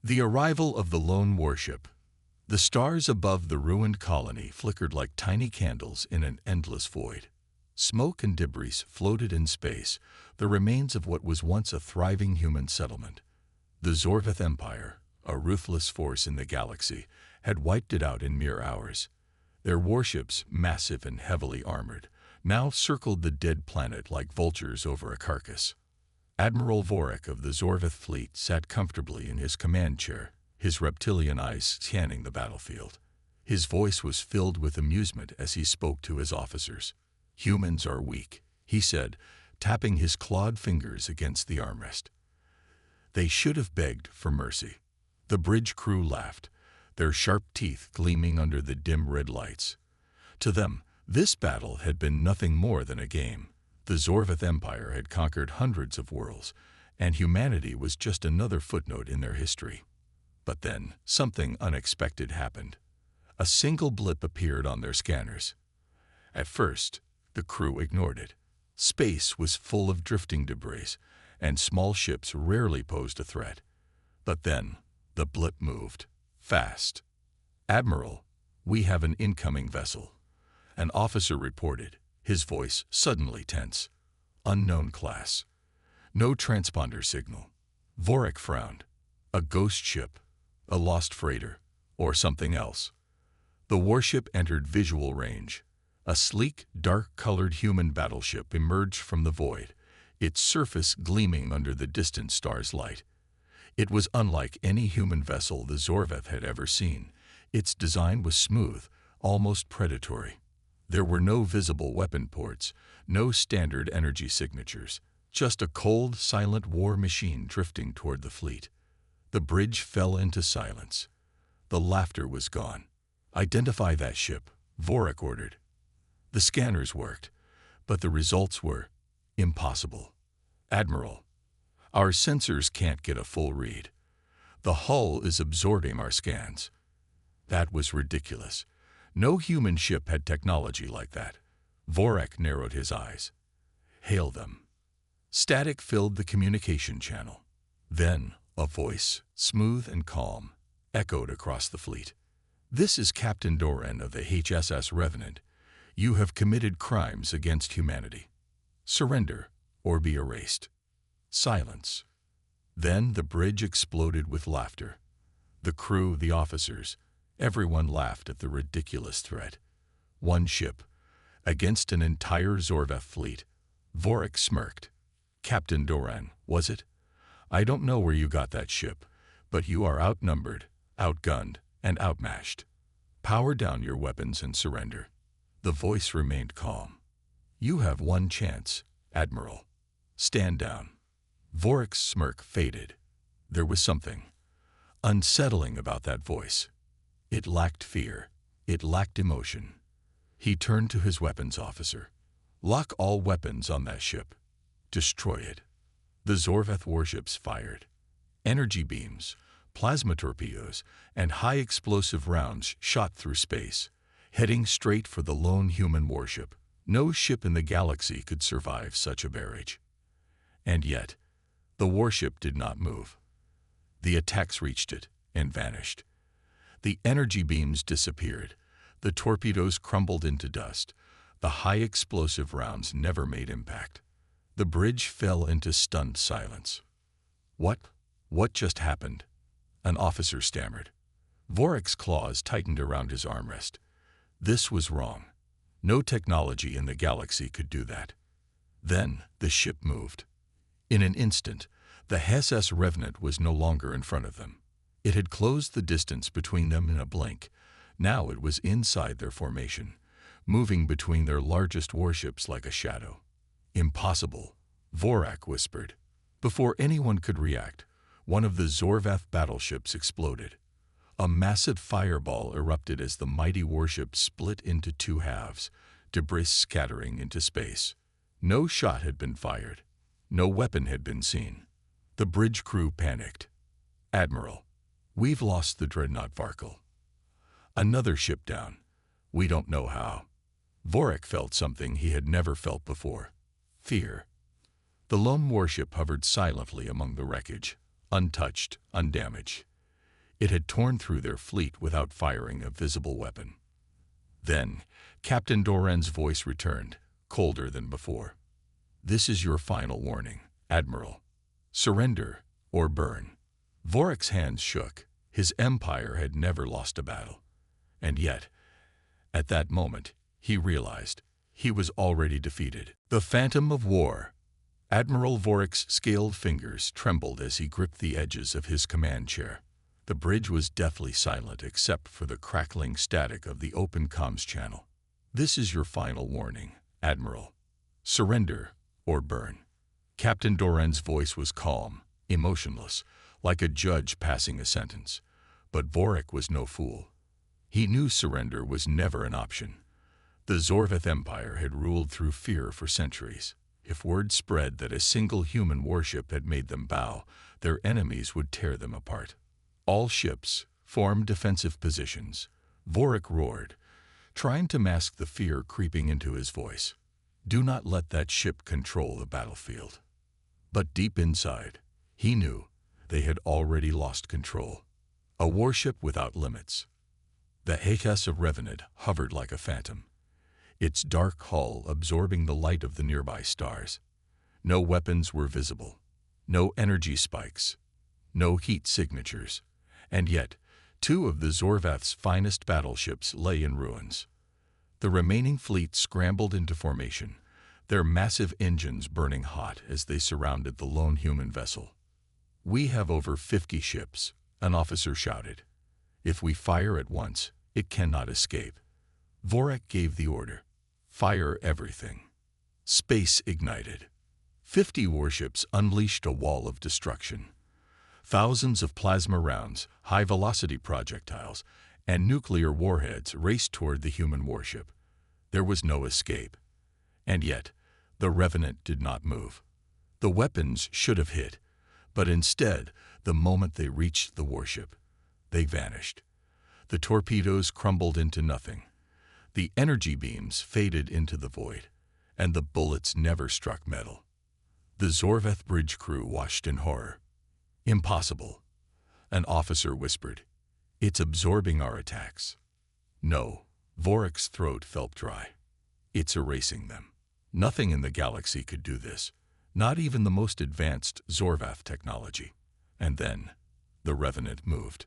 The arrival of the lone warship. The stars above the ruined colony flickered like tiny candles in an endless void. Smoke and debris floated in space, the remains of what was once a thriving human settlement. The Zorvath Empire, a ruthless force in the galaxy, had wiped it out in mere hours. Their warships, massive and heavily armored, now circled the dead planet like vultures over a carcass. Admiral Vorik of the Zorvath fleet sat comfortably in his command chair, his reptilian eyes scanning the battlefield. His voice was filled with amusement as he spoke to his officers. "Humans are weak," he said, tapping his clawed fingers against the armrest. "They should have begged for mercy." The bridge crew laughed, their sharp teeth gleaming under the dim red lights. To them, this battle had been nothing more than a game. The Zorvath Empire had conquered hundreds of worlds, and humanity was just another footnote in their history. But then, something unexpected happened. A single blip appeared on their scanners. At first, the crew ignored it. Space was full of drifting debris, and small ships rarely posed a threat. But then, the blip moved. Fast. "Admiral, we have an incoming vessel," an officer reported, his voice suddenly tense. "Unknown class. No transponder signal." Vorik frowned. A ghost ship, a lost freighter, or something else. The warship entered visual range. A sleek, dark-colored human battleship emerged from the void, its surface gleaming under the distant star's light. It was unlike any human vessel the Zorvath had ever seen. Its design was smooth, almost predatory. There were no visible weapon ports, no standard energy signatures, just a cold, silent war machine drifting toward the fleet. The bridge fell into silence. The laughter was gone. "Identify that ship," Vorik ordered. The scanners worked, but the results were impossible. "Admiral, our sensors can't get a full read. The hull is absorbing our scans." That was ridiculous. No human ship had technology like that. Vorik narrowed his eyes. "Hail them." Static filled the communication channel. Then a voice, smooth and calm, echoed across the fleet. "This is Captain Doran of the HSS Revenant. You have committed crimes against humanity. Surrender or be erased." Silence. Then the bridge exploded with laughter. The crew, the officers, everyone laughed at the ridiculous threat. One ship, against an entire Zorvath fleet. Vorik smirked. "Captain Doran, was it? I don't know where you got that ship, but you are outnumbered, outgunned, and outmatched. Power down your weapons and surrender." The voice remained calm. "You have one chance, Admiral. Stand down." Vorik's smirk faded. There was something unsettling about that voice. It lacked fear. It lacked emotion. He turned to his weapons officer. "Lock all weapons on that ship. Destroy it." The Zorvath warships fired. Energy beams, plasma torpedoes, and high-explosive rounds shot through space, heading straight for the lone human warship. No ship in the galaxy could survive such a barrage. And yet, the warship did not move. The attacks reached it and vanished. The energy beams disappeared. The torpedoes crumbled into dust. The high-explosive rounds never made impact. The bridge fell into stunned silence. What just happened?" an officer stammered. Vorik's claws tightened around his armrest. This was wrong. No technology in the galaxy could do that. Then the ship moved. In an instant, the HSS Revenant was no longer in front of them. It had closed the distance between them in a blink. Now it was inside their formation, moving between their largest warships like a shadow. "Impossible," Vorik whispered. Before anyone could react, one of the Zorvath battleships exploded. A massive fireball erupted as the mighty warship split into two halves, debris scattering into space. No shot had been fired. No weapon had been seen. The bridge crew panicked. "Admiral, we've lost the dreadnought Varkal. Another ship down. We don't know how." Vorik felt something he had never felt before. Fear. The lone warship hovered silently among the wreckage, untouched, undamaged. It had torn through their fleet without firing a visible weapon. Then, Captain Doran's voice returned, colder than before. "This is your final warning, Admiral. Surrender or burn." Vorek's hands shook. His empire had never lost a battle. And yet, at that moment, he realized he was already defeated. The phantom of war. Admiral Vorek's scaled fingers trembled as he gripped the edges of his command chair. The bridge was deathly silent except for the crackling static of the open comms channel. "This is your final warning, Admiral. Surrender or burn." Captain Doran's voice was calm, emotionless, like a judge passing a sentence. But Vorek was no fool. He knew surrender was never an option. The Zorvath Empire had ruled through fear for centuries. If word spread that a single human warship had made them bow, their enemies would tear them apart. All ships formed defensive positions. Vorek roared, trying to mask the fear creeping into his voice. Do not let that ship control the battlefield. But deep inside, he knew they had already lost control. A warship without limits. The HFY Revenant hovered like a phantom, its dark hull absorbing the light of the nearby stars. No weapons were visible, no energy spikes, no heat signatures. And yet, two of the Zorvath's finest battleships lay in ruins. The remaining fleet scrambled into formation, their massive engines burning hot as they surrounded the lone human vessel. "We have over 50 ships," an officer shouted. "If we fire at once, it cannot escape." Vorek gave the order. Fire everything. Space ignited. 50 warships unleashed a wall of destruction. Thousands of plasma rounds, high-velocity projectiles, and nuclear warheads raced toward the human warship. There was no escape. And yet, the Revenant did not move. The weapons should have hit, but instead, the moment they reached the warship, they vanished. The torpedoes crumbled into nothing. The energy beams faded into the void, and the bullets never struck metal. The Zorvath bridge crew watched in horror. "Impossible," an officer whispered. "It's absorbing our attacks." "No," Vorek's throat felt dry. "It's erasing them. Nothing in the galaxy could do this, not even the most advanced Zorvath technology." And then, the Revenant moved.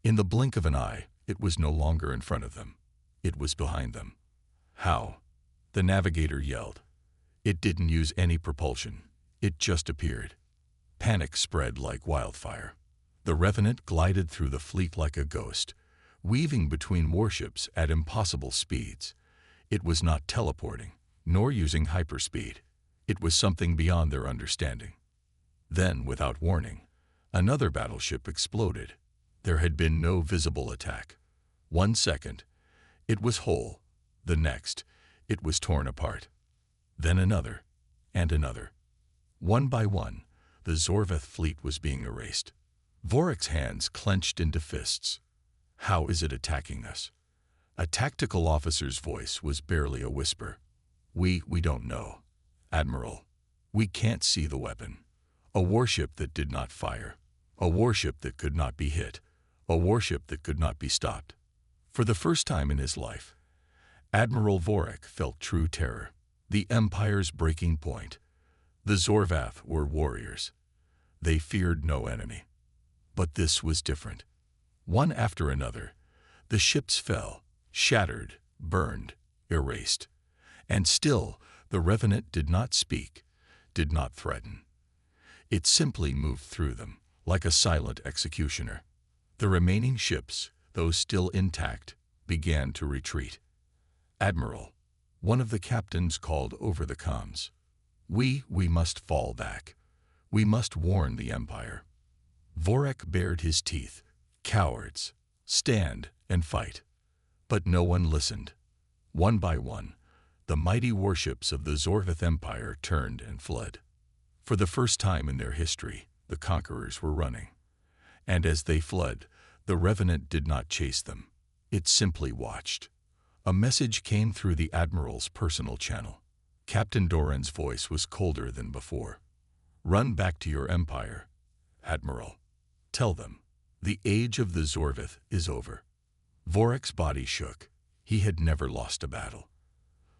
In the blink of an eye, it was no longer in front of them. It was behind them. "How?" the navigator yelled. "It didn't use any propulsion. It just appeared." Panic spread like wildfire. The Revenant glided through the fleet like a ghost, weaving between warships at impossible speeds. It was not teleporting, nor using hyperspeed. It was something beyond their understanding. Then, without warning, another battleship exploded. There had been no visible attack. 1 second, it was whole. The next, it was torn apart. Then another, and another. One by one, the Zorvath fleet was being erased. Vorek's hands clenched into fists. "How is it attacking us?" A tactical officer's voice was barely a whisper. We don't know, Admiral. We can't see the weapon. A warship that did not fire. A warship that could not be hit. A warship that could not be stopped." For the first time in his life, Admiral Vorek felt true terror. The Empire's breaking point. The Zorvath were warriors. They feared no enemy. But this was different. One after another, the ships fell, shattered, burned, erased. And still, the Revenant did not speak, did not threaten. It simply moved through them, like a silent executioner. The remaining ships, those still intact, began to retreat. "Admiral," one of the captains called over the comms. We must fall back. We must warn the Empire." Vorek bared his teeth. "Cowards, stand and fight." But no one listened. One by one, the mighty warships of the Zorvath Empire turned and fled. For the first time in their history, the conquerors were running. And as they fled, the Revenant did not chase them. It simply watched. A message came through the Admiral's personal channel. Captain Doran's voice was colder than before. "Run back to your empire, Admiral. Tell them, The age of the Zorvith is over. Vorek's body shook. He had never lost a battle.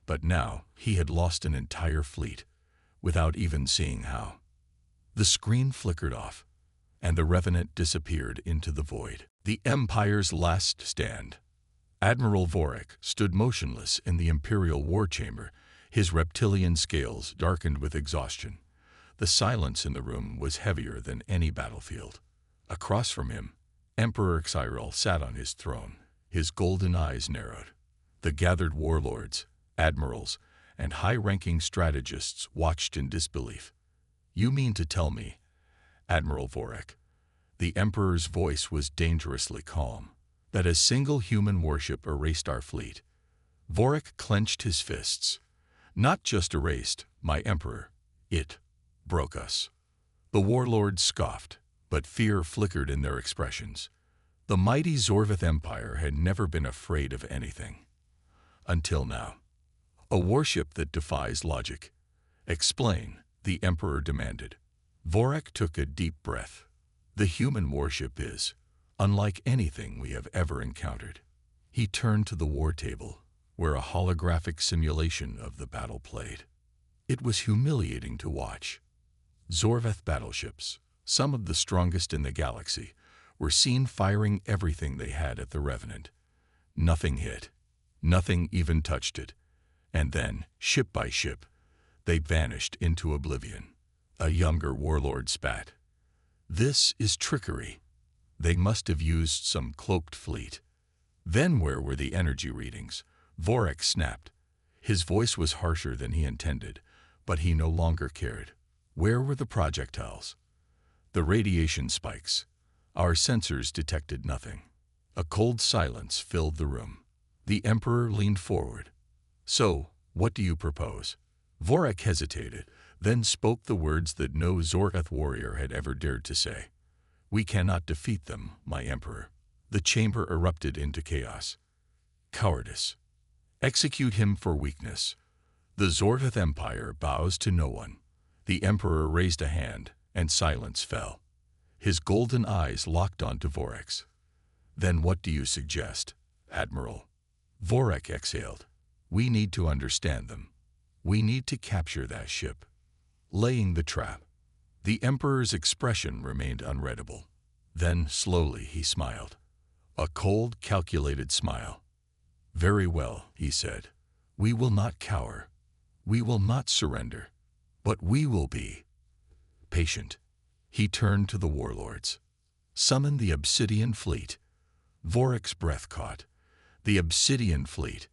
But now he had lost an entire fleet, without even seeing how. The screen flickered off, and the Revenant disappeared into the void. The Empire's last stand. Admiral Vorek stood motionless in the Imperial war chamber, his reptilian scales darkened with exhaustion. The silence in the room was heavier than any battlefield. Across from him, Emperor Xyril sat on his throne, his golden eyes narrowed. The gathered warlords, admirals, and high-ranking strategists watched in disbelief. "You mean to tell me, Admiral Vorek," the Emperor's voice was dangerously calm, "that a single human warship erased our fleet?" Vorek clenched his fists. "Not just erased, my Emperor. It broke us." The warlords scoffed, but fear flickered in their expressions. The mighty Zorvith Empire had never been afraid of anything. Until now. "A warship that defies logic. Explain," the Emperor demanded. Vorek took a deep breath. "The human warship is unlike anything we have ever encountered." He turned to the war table, where a holographic simulation of the battle played. It was humiliating to watch. Zorvith battleships, some of the strongest in the galaxy, were seen firing everything they had at the Revenant. Nothing hit. Nothing even touched it. And then, ship by ship, they vanished into oblivion. A younger warlord spat. "This is trickery. They must have used some cloaked fleet." "Then where were the energy readings?" Vorek snapped. His voice was harsher than he intended, but he no longer cared. "Where were the projectiles?" "The radiation spikes. Our sensors detected nothing." A cold silence filled the room. The Emperor leaned forward. "So, what do you propose?" Vorek hesitated, then spoke the words that no Zorvith warrior had ever dared to say. "We cannot defeat them, my Emperor." The chamber erupted into chaos. "Cowardice. Execute him for weakness." The Zorvith Empire bows to no one. The Emperor raised a hand, and silence fell. His golden eyes locked onto Vorek's. "Then what do you suggest, Admiral?" Vorek exhaled. "We need to understand them. We need to capture that ship." Laying the trap. The Emperor's expression remained unreadable. Then, slowly, he smiled. A cold, calculated smile. "Very well," he said. "We will not cower. We will not surrender. But we will be patient." He turned to the warlords. "Summon the Obsidian Fleet." Vorek's breath caught. The Obsidian Fleet.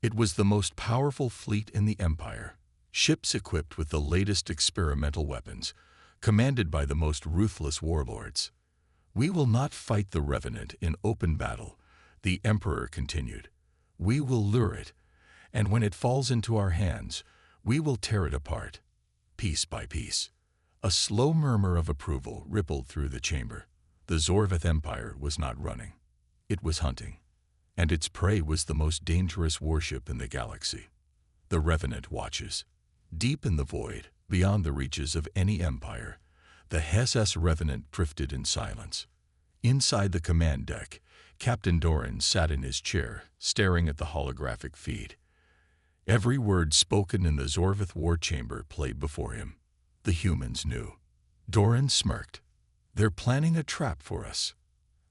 It was the most powerful fleet in the Empire. Ships equipped with the latest experimental weapons, commanded by the most ruthless warlords. "We will not fight the Revenant in open battle," the Emperor continued. "We will lure it, and when it falls into our hands, we will tear it apart, piece by piece." A slow murmur of approval rippled through the chamber. The Zorvith Empire was not running. It was hunting. And its prey was the most dangerous warship in the galaxy. The Revenant watches. Deep in the void, beyond the reaches of any empire, the SS Revenant drifted in silence. Inside the command deck, Captain Doran sat in his chair, staring at the holographic feed. Every word spoken in the Zorvith war chamber played before him. The humans knew. Doran smirked. "They're planning a trap for us."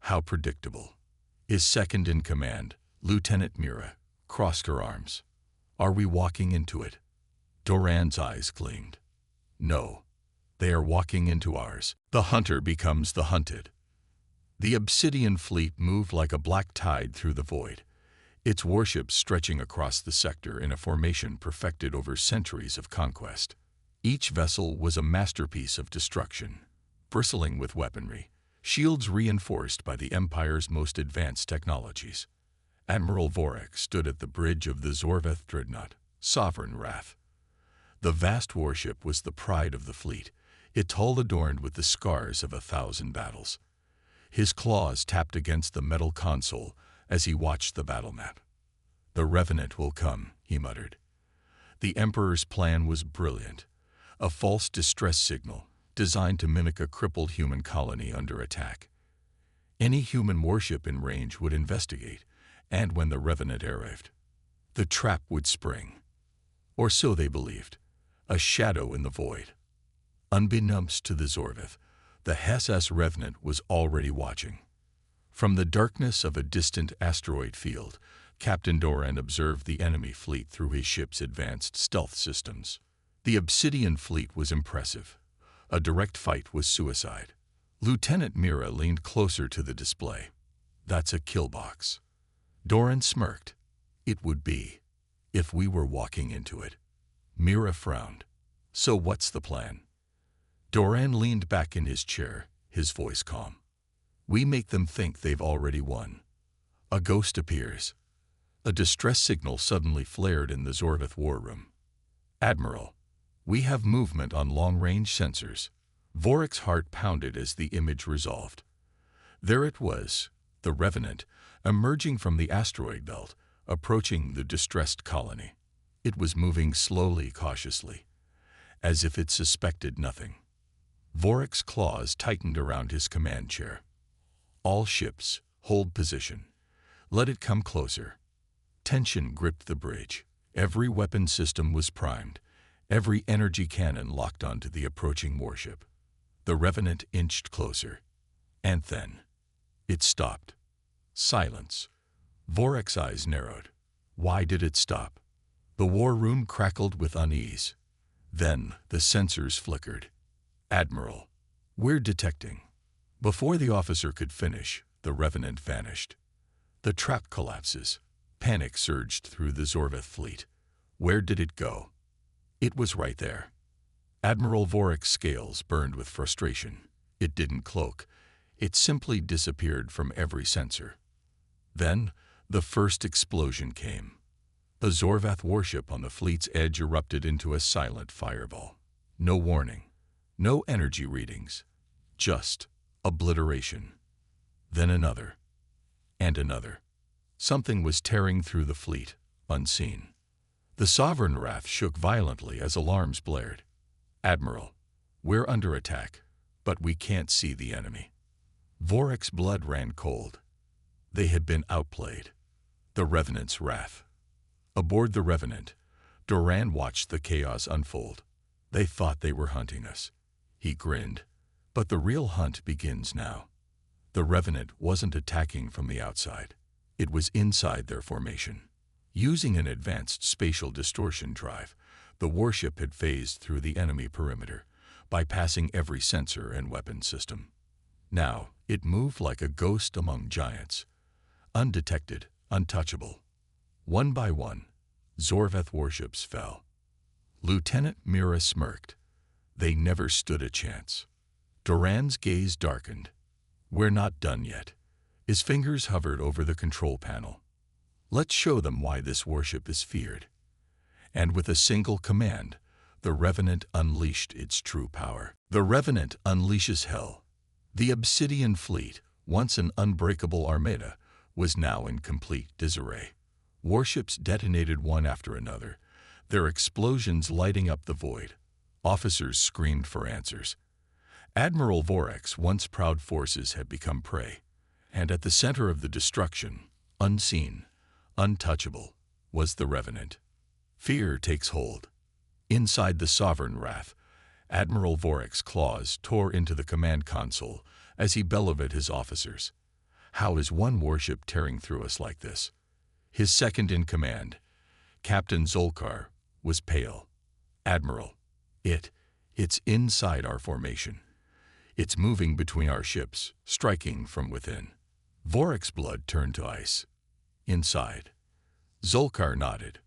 How predictable. His second in command, Lieutenant Mira, crossed her arms. "Are we walking into it?" Doran's eyes gleamed. "No. They are walking into ours." The hunter becomes the hunted. The Obsidian Fleet moved like a black tide through the void, its warships stretching across the sector in a formation perfected over centuries of conquest. Each vessel was a masterpiece of destruction, bristling with weaponry, shields reinforced by the Empire's most advanced technologies. Admiral Vorek stood at the bridge of the Zorvith dreadnought, sovereign wrath. The vast warship was the pride of the fleet, its hull adorned with the scars of 1,000 battles. His claws tapped against the metal console as he watched the battle map. "The Revenant will come," he muttered. The Emperor's plan was brilliant. A false distress signal, designed to mimic a crippled human colony under attack. Any human warship in range would investigate, and when the Revenant arrived, the trap would spring. Or so they believed, a shadow in the void. Unbeknownst to the Zorvith, the SS Revenant was already watching. From the darkness of a distant asteroid field, Captain Doran observed the enemy fleet through his ship's advanced stealth systems. The Obsidian fleet was impressive. A direct fight was suicide. Lieutenant Mira leaned closer to the display. "That's a kill box." Doran smirked. "It would be, if we were walking into it." Mira frowned. "So what's the plan?" Doran leaned back in his chair, his voice calm. "We make them think they've already won." A ghost appears. A distress signal suddenly flared in the Zorvith war room. "Admiral, we have movement on long-range sensors." Vorek's heart pounded as the image resolved. There it was, the Revenant, emerging from the asteroid belt, approaching the distressed colony. It was moving slowly, cautiously, as if it suspected nothing. Vorek's claws tightened around his command chair. "All ships, hold position. Let it come closer." Tension gripped the bridge. Every weapon system was primed, every energy cannon locked onto the approaching warship. The Revenant inched closer. And then, it stopped. Silence. Vorek's eyes narrowed. Why did it stop? The war room crackled with unease. Then the sensors flickered. "Admiral, we're detecting." Before the officer could finish, the Revenant vanished. The trap collapses. Panic surged through the Zorvith fleet. Where did it go? It was right there. Admiral Vorek's scales burned with frustration. It didn't cloak. It simply disappeared from every sensor. Then, the first explosion came. A Zorvath warship on the fleet's edge erupted into a silent fireball. No warning. No energy readings. Just obliteration. Then another. And another. Something was tearing through the fleet, unseen. The Sovereign Wrath shook violently as alarms blared. "Admiral, we're under attack, but we can't see the enemy." Vorek's blood ran cold. They had been outplayed. The Revenant's wrath. Aboard the Revenant, Doran watched the chaos unfold. "They thought they were hunting us." He grinned. "But the real hunt begins now." The Revenant wasn't attacking from the outside. It was inside their formation. Using an advanced spatial distortion drive, the warship had phased through the enemy perimeter, bypassing every sensor and weapon system. Now, it moved like a ghost among giants. Undetected, untouchable. One by one, Zorveth warships fell. Lieutenant Mira smirked. They never stood a chance. Doran's gaze darkened. "We're not done yet." His fingers hovered over the control panel. "Let's show them why this warship is feared." And with a single command, the Revenant unleashed its true power. The Revenant unleashes hell. The Obsidian fleet, once an unbreakable armada, was now in complete disarray. Warships detonated one after another, their explosions lighting up the void. Officers screamed for answers. Admiral Vorek's once proud forces had become prey. And at the center of the destruction, unseen, untouchable, was the Revenant. Fear takes hold. Inside the Sovereign Wrath, Admiral Vorek's claws tore into the command console as he bellowed at his officers. "How is one warship tearing through us like this?" His second-in-command, Captain Zolkar, was pale. "Admiral, it's inside our formation. It's moving between our ships, striking from within." Vorek's blood turned to ice. "Inside." Zolkar nodded.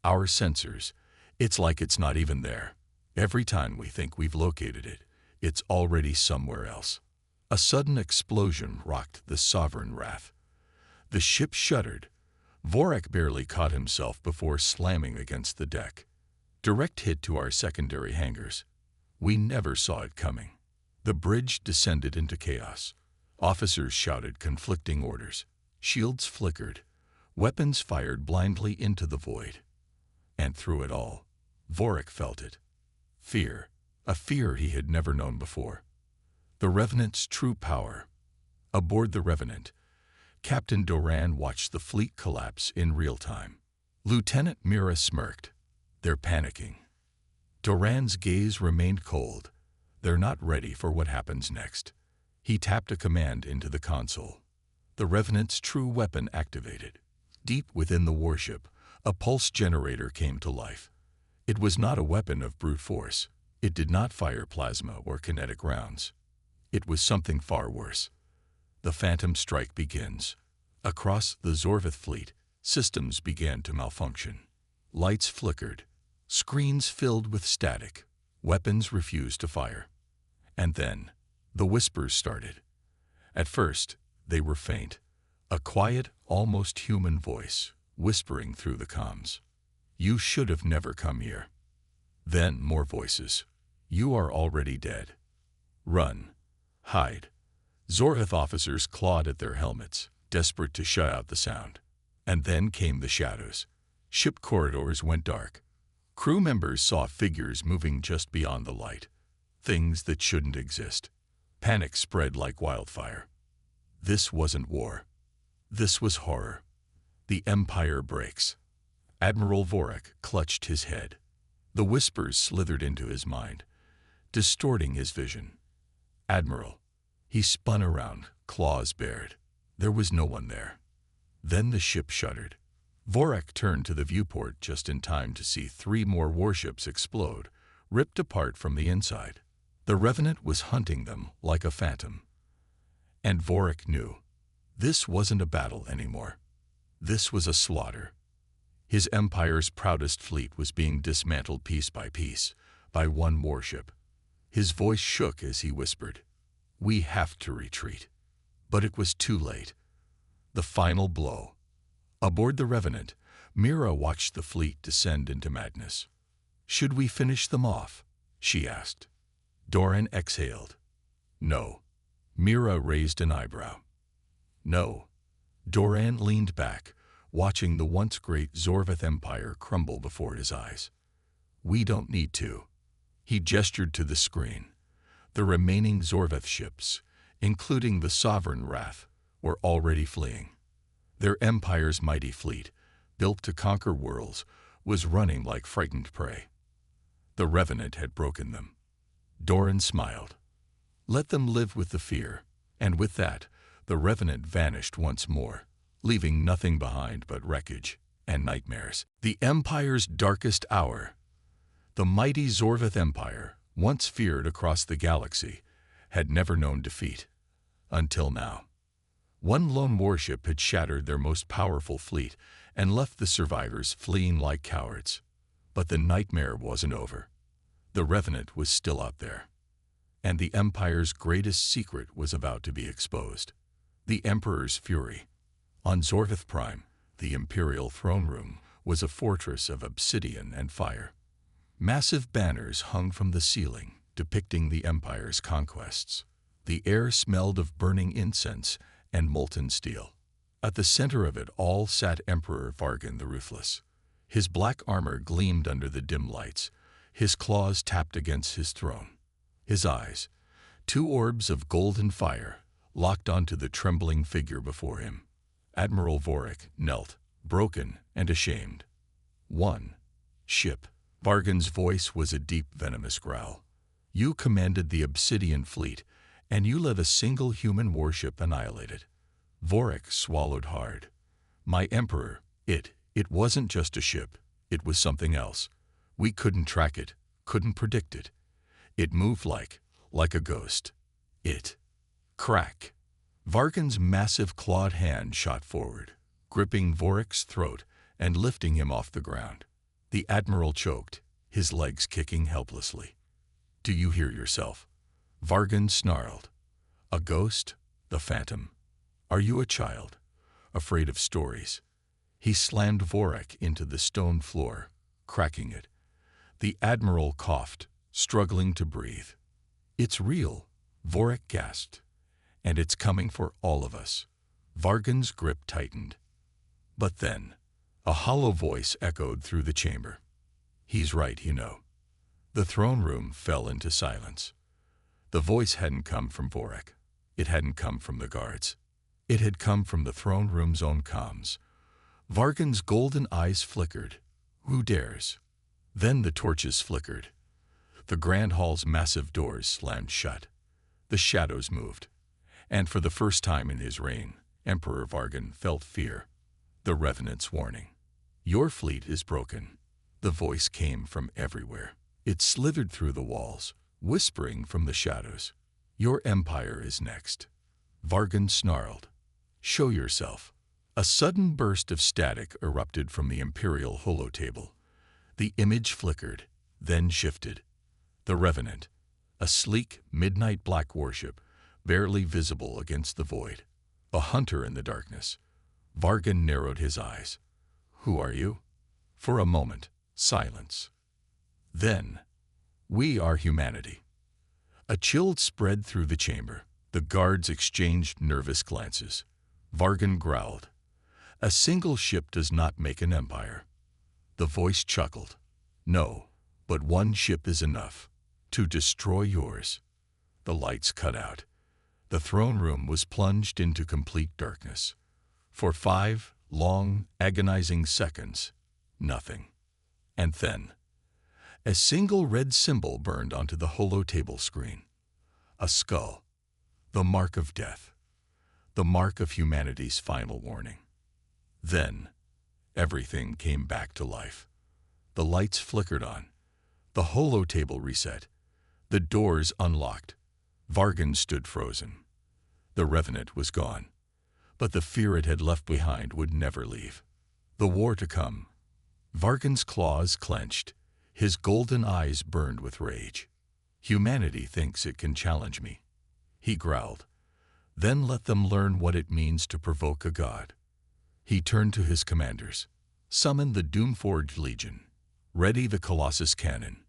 "Our sensors, it's like it's not even there. Every time we think we've located it, it's already somewhere else." A sudden explosion rocked the Sovereign Wrath. The ship shuddered. Vorek barely caught himself before slamming against the deck. Direct hit to our secondary hangars. We never saw it coming. The bridge descended into chaos. Officers shouted conflicting orders. Shields flickered. Weapons fired blindly into the void. And through it all, Vorek felt it. Fear. A fear he had never known before. The Revenant's true power. Aboard the Revenant, Captain Doran watched the fleet collapse in real time. Lieutenant Mira smirked. They're panicking. Doran's gaze remained cold. They're not ready for what happens next. He tapped a command into the console. The Revenant's true weapon activated. Deep within the warship, a pulse generator came to life. It was not a weapon of brute force. It did not fire plasma or kinetic rounds. It was something far worse. The phantom strike begins. Across the Zorvith fleet, systems began to malfunction. Lights flickered. Screens filled with static. Weapons refused to fire. And then, the whispers started. At first, they were faint. A quiet, almost human voice, whispering through the comms. You should have never come here. Then more voices. You are already dead. Run. Hide. Zorvith officers clawed at their helmets, desperate to shut out the sound. And then came the shadows. Ship corridors went dark. Crew members saw figures moving just beyond the light. Things that shouldn't exist. Panic spread like wildfire. This wasn't war. This was horror. The Empire breaks. Admiral Vorak clutched his head. The whispers slithered into his mind, distorting his vision. Admiral. He spun around, claws bared. There was no one there. Then the ship shuddered. Vorak turned to the viewport just in time to see 3 more warships explode, ripped apart from the inside. The Revenant was hunting them like a phantom. And Vorak knew. This wasn't a battle anymore. This was a slaughter. His Empire's proudest fleet was being dismantled piece by one warship. His voice shook as he whispered, "We have to retreat." But it was too late. The final blow. Aboard the Revenant, Mira watched the fleet descend into madness. "Should we finish them off?" she asked. Doran exhaled. "No." Mira raised an eyebrow. "No." Doran leaned back, watching the once great Zorvith Empire crumble before his eyes. "We don't need to." He gestured to the screen. The remaining Zorvith ships, including the Sovereign Wrath, were already fleeing. Their Empire's mighty fleet, built to conquer worlds, was running like frightened prey. The Revenant had broken them. Doran smiled. Let them live with the fear, and with that, the Revenant vanished once more, leaving nothing behind but wreckage and nightmares. The Empire's darkest hour. The mighty Zorvith Empire, once feared across the galaxy, had never known defeat. Until now. One lone warship had shattered their most powerful fleet and left the survivors fleeing like cowards. But the nightmare wasn't over. The Revenant was still out there. And the Empire's greatest secret was about to be exposed. The Emperor's fury. On Zorvith Prime, the Imperial throne room was a fortress of obsidian and fire. Massive banners hung from the ceiling, depicting the Empire's conquests. The air smelled of burning incense and molten steel. At the center of it all sat Emperor Vargan the Ruthless. His black armor gleamed under the dim lights. His claws tapped against his throne. His eyes, 2 orbs of golden fire, locked onto the trembling figure before him. Admiral Vorak knelt, broken and ashamed. "One ship." Vargan's voice was a deep, venomous growl. "You commanded the Obsidian Fleet, and you let a single human warship annihilate it." Vorak swallowed hard. "My Emperor, it wasn't just a ship. It was something else. We couldn't track it, couldn't predict it. It moved like a ghost. Crack. Vargan's massive clawed hand shot forward, gripping Vorak's throat and lifting him off the ground. The Admiral choked, his legs kicking helplessly. "Do you hear yourself?" Vargan snarled. "A ghost? The Phantom? Are you a child, afraid of stories?" He slammed Vorak into the stone floor, cracking it. The Admiral coughed, struggling to breathe. "It's real," Vorak gasped. "And it's coming for all of us." Vargan's grip tightened. But then, a hollow voice echoed through the chamber. "He's right, you know." The throne room fell into silence. The voice hadn't come from Vorak. It hadn't come from the guards. It had come from the throne room's own comms. Vargan's golden eyes flickered. Who dares? Then the torches flickered. The Grand Hall's massive doors slammed shut. The shadows moved. And for the first time in his reign, Emperor Vargan felt fear. The Revenant's warning. Your fleet is broken. The voice came from everywhere. It slithered through the walls, whispering from the shadows. Your empire is next. Vargan snarled. Show yourself. A sudden burst of static erupted from the Imperial holotable. The image flickered, then shifted. The Revenant, a sleek, midnight black warship, barely visible against the void. A hunter in the darkness. Vargan narrowed his eyes. Who are you? For a moment, silence. Then, we are humanity. A chill spread through the chamber. The guards exchanged nervous glances. Vargan growled. A single ship does not make an empire. The voice chuckled. No, but one ship is enough to destroy yours. The lights cut out. The throne room was plunged into complete darkness. For 5 long, agonizing seconds, nothing. And then, a single red symbol burned onto the holotable screen. A skull. The mark of death. The mark of humanity's final warning. Then, everything came back to life. The lights flickered on. The holotable reset. The doors unlocked. Vargan stood frozen. The Revenant was gone. But the fear it had left behind would never leave. The war to come. Vargan's claws clenched. His golden eyes burned with rage. Humanity thinks it can challenge me, he growled. Then let them learn what it means to provoke a god. He turned to his commanders. Summon the Doomforged Legion. Ready the Colossus cannon.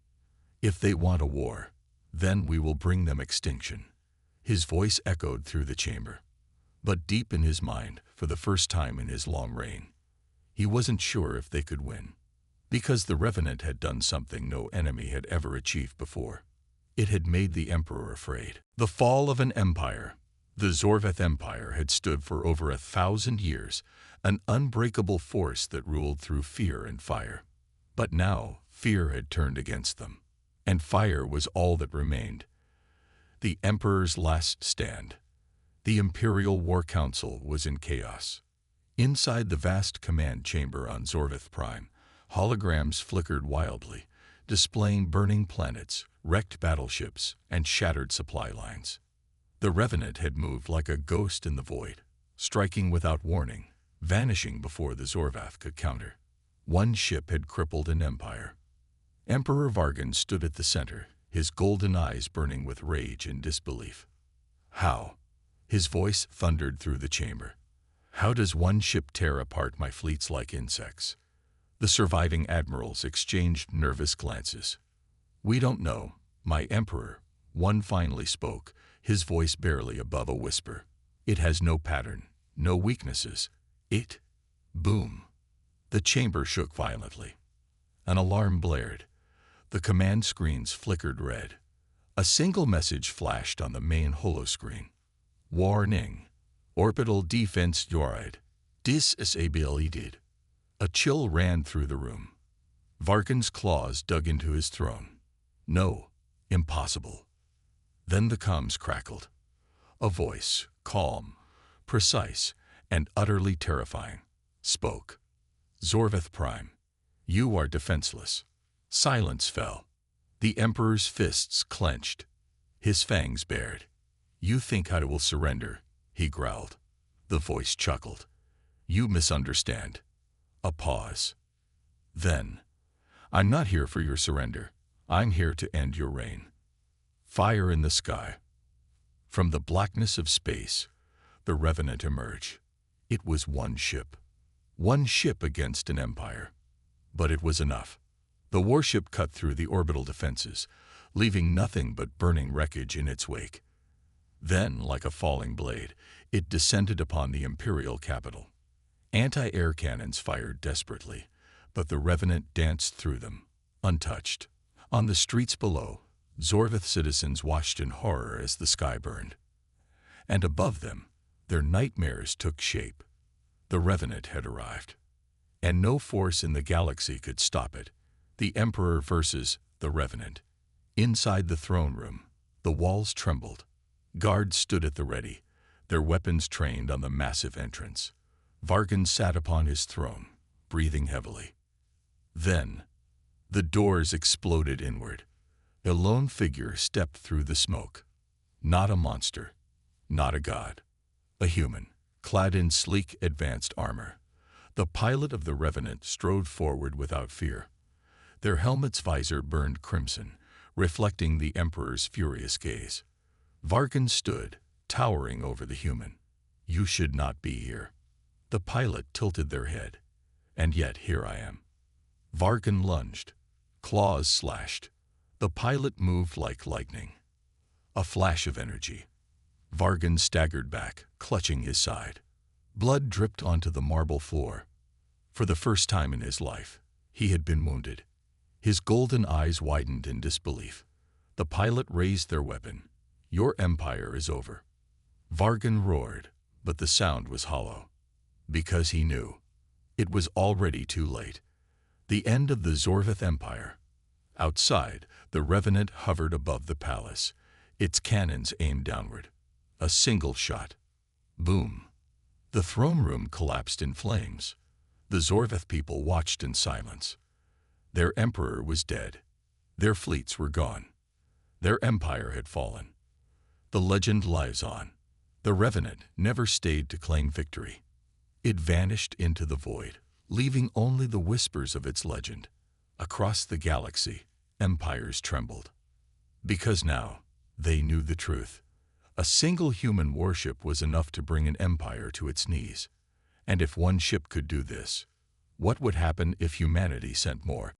If they want a war, then we will bring them extinction. His voice echoed through the chamber. But deep in his mind, for the first time in his long reign, he wasn't sure if they could win. Because the Revenant had done something no enemy had ever achieved before. It had made the Emperor afraid. The fall of an empire. The Zorveth Empire had stood for over 1,000 years, an unbreakable force that ruled through fear and fire. But now, fear had turned against them, and fire was all that remained. The Emperor's last stand. The Imperial War Council was in chaos. Inside the vast command chamber on Zorveth Prime, holograms flickered wildly, displaying burning planets, wrecked battleships, and shattered supply lines. The Revenant had moved like a ghost in the void, striking without warning, vanishing before the Zorvath could counter. One ship had crippled an empire. Emperor Vargan stood at the center, his golden eyes burning with rage and disbelief. How? His voice thundered through the chamber. How does one ship tear apart my fleets like insects? The surviving admirals exchanged nervous glances. We don't know, my emperor, one finally spoke, his voice barely above a whisper. It has no pattern, no weaknesses. Boom. The chamber shook violently. An alarm blared. The command screens flickered red. A single message flashed on the main holoscreen. Warning. Orbital defense droid. Disabled. A chill ran through the room. Vargan's claws dug into his throne. No, impossible. Then the comms crackled. A voice, calm, precise, and utterly terrifying, spoke. Zorveth Prime, you are defenseless. Silence fell. The Emperor's fists clenched. His fangs bared. You think I will surrender, he growled. The voice chuckled. You misunderstand. A pause. Then, I'm not here for your surrender. I'm here to end your reign. Fire in the sky. From the blackness of space, the Revenant emerged. It was one ship. One ship against an empire. But it was enough. The warship cut through the orbital defenses, leaving nothing but burning wreckage in its wake. Then, like a falling blade, it descended upon the Imperial capital. Anti-air cannons fired desperately, but the Revenant danced through them, untouched. On the streets below, Zorveth citizens watched in horror as the sky burned. and above them, their nightmares took shape. The Revenant had arrived, and no force in the galaxy could stop it. The Emperor versus the Revenant. Inside the throne room, the walls trembled. Guards stood at the ready, their weapons trained on the massive entrance. Vargan sat upon his throne, breathing heavily. Then, the doors exploded inward. A lone figure stepped through the smoke. Not a monster, not a god. A human, clad in sleek, advanced armor. The pilot of the Revenant strode forward without fear. Their helmet's visor burned crimson, reflecting the Emperor's furious gaze. Vargan stood, towering over the human. "You should not be here." The pilot tilted their head. "And yet here I am." Vargan lunged. Claws slashed. The pilot moved like lightning. A flash of energy. Vargan staggered back, clutching his side. Blood dripped onto the marble floor. For the first time in his life, he had been wounded. His golden eyes widened in disbelief. The pilot raised their weapon. "Your empire is over." Vargan roared, but the sound was hollow. Because he knew. It was already too late. The end of the Zorvath Empire. Outside, the Revenant hovered above the palace, its cannons aimed downward. A single shot. Boom. The throne room collapsed in flames. The Zorvath people watched in silence. Their emperor was dead. Their fleets were gone. Their empire had fallen. The legend lives on. The Revenant never stayed to claim victory. It vanished into the void, leaving only the whispers of its legend. Across the galaxy, empires trembled. Because now, they knew the truth. A single human warship was enough to bring an empire to its knees. And if one ship could do this, what would happen if humanity sent more?